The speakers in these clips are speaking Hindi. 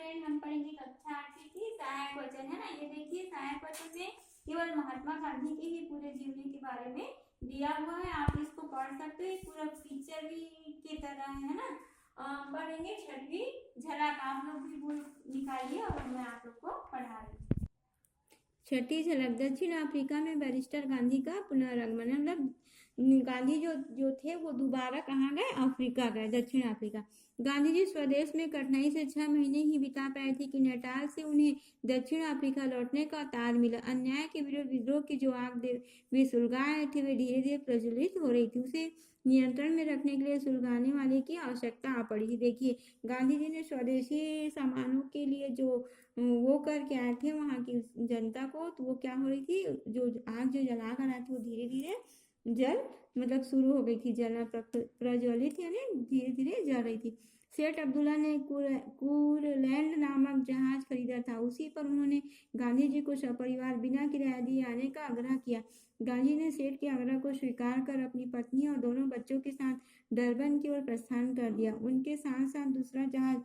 स्टूडेंट, हम पढ़ेंगे कक्षा 8 की सहायक वचन, है ना। ये देखिए सहायक वचन में केवल महात्मा गांधी के ही पूरे जीवनी के बारे में दिया हुआ है, आप इसको पढ़ सकते हो, पूरा पिक्चर भी की तरह है ना। पढ़ेंगे छठवीं झलक, आप लोग भी बुक निकालिए और मैं आप लोग को पढ़ा रही हूँ। छठी झलक। दक्षिण अफ्रीका में बैरिस्टर गांधी का पुनरागमन, मतलब गांधी जो थे वो दोबारा कहाँ गए, अफ्रीका गए, दक्षिण अफ्रीका। गांधी जी स्वदेश में कठिनाई से 6 महीने ही बिता पाए थे कि नेटाल से उन्हें दक्षिण अफ्रीका लौटने का तार मिला। अन्याय के विरुद्ध विद्रोह की जो आग वे सुलगाए थे, वे धीरे धीरे प्रज्वलित हो रही थी। उसे नियंत्रण में रखने के लिए सुलगाने वाले की आवश्यकता आ पड़ी थी। देखिए गांधी जी ने स्वदेशी सामानों के लिए जो वो करके आए थे वहां की जनता को, तो वो क्या हो रही थी, जो आग जो जला कर आती वो धीरे धीरे जल मतलब शुरू हो गई थी, जलना प्रज्वलित यानी धीरे धीरे जल रही थी। सेठ अब्दुल्ला ने कूरलैंड नामक जहाज खरीदा था, उसी पर उन्होंने गांधी जी को सपरिवार बिना किराया दिए आने का आग्रह किया। गांधी ने सेठ के आग्रह को स्वीकार कर अपनी पत्नी और दोनों बच्चों के साथ डरबन की ओर प्रस्थान कर दिया। उनके साथ साथ दूसरा जहाज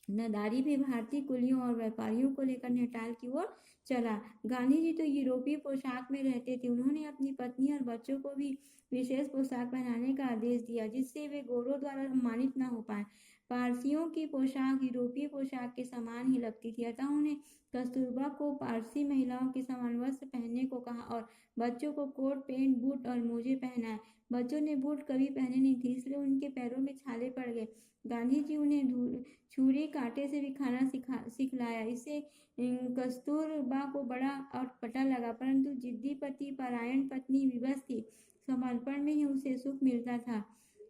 नदारी भी भारतीय कुलियों और व्यापारियों को लेकर नेटाल की ओर चला। गांधी जी तो यूरोपीय पोशाक में रहते थे, उन्होंने अपनी पत्नी और बच्चों को भी विशेष पोशाक पहनाने का आदेश दिया, जिससे वे गोरों द्वारा सम्मानित न हो पाए। पारसियों की पोशाक यूरोपीय पोशाक के समान ही लगती थी, अतः उन्हें कस्तूरबा को पारसी महिलाओं के समान वस्त्र पहनने को कहा और बच्चों को कोट पैंट बूट और मोजे पहनाए। बच्चों ने बूट कभी पहने नहीं थे, इसलिए उनके पैरों में छाले पड़ गए। गांधी जी उन्हें छुरी कांटे से भी खाना सिखलाया। इससे कस्तूरबा को बड़ा अटपटा लगा, परंतु जिद्दी पति परायण पत्नी विवश थी, समर्पण में ही उसे सुख मिलता था।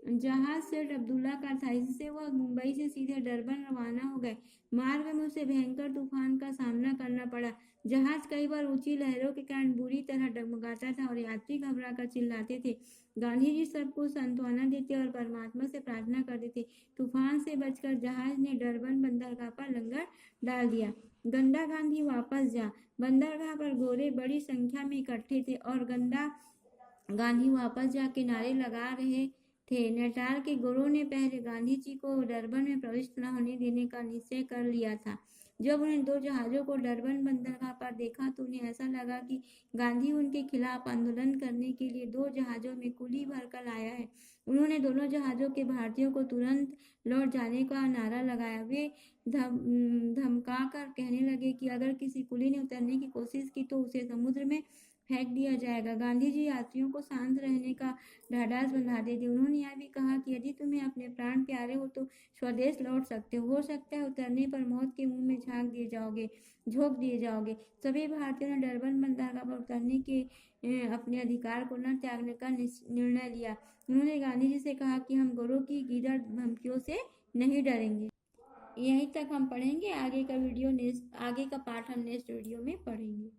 जहाज सेठ अब्दुल्ला का था, इससे वह मुंबई से सीधे डरबन रवाना हो गए। मार्ग में उसे भयंकर तूफान का सामना करना पड़ा। जहाज कई बार ऊंची लहरों के कारण बुरी तरह डगमगाता था और यात्री घबरा कर चिल्लाते थे। गांधी जी सबको सांत्वना देते और परमात्मा से प्रार्थना करते थे। तूफान से बचकर जहाज ने डरबन बंदरगाह पर लंगर डाल दिया। गंडा गांधी वापस जा। बंदरगाह पर गोरे बड़ी संख्या में इकट्ठे थे और गंडा गांधी वापस जा के नारे लगा रहे थे। नेटाल के गोरों ने पहले गांधी जी को डरबन में प्रविष्ट न होने देने का निश्चय कर लिया था। जब उन्हें 2 जहाजों को डरबन बंदरगाह पर देखा तो उन्हें ऐसा लगा कि गांधी उनके खिलाफ आंदोलन करने के लिए 2 जहाजों में कुली भरकर आया है। उन्होंने दोनों जहाजों के भारतीयों को तुरंत लौट जाने का नारा लगाया। वे धमका कर कहने लगे कि अगर किसी कुली ने उतरने की कोशिश की तो उसे समुद्र में फेंक दिया जाएगा। गांधी जी यात्रियों को शांत रहने का ढाढ़स बंधाते थे। उन्होंने यह भी कहा कि यदि तुम्हें अपने प्राण प्यारे हो तो स्वदेश लौट सकते हो सकता है उतरने पर मौत के मुंह में झोंक दिए जाओगे। सभी भारतीयों ने डरबन बंदरगाह पर उतरने के अपने अधिकार को न त्यागने का निर्णय लिया। उन्होंने गांधी जी से कहा कि हम गोरों की गीदड़ धमकियों से नहीं डरेंगे। यहीं तक हम पढ़ेंगे, आगे का पाठ हम नेक्स्ट वीडियो में पढ़ेंगे।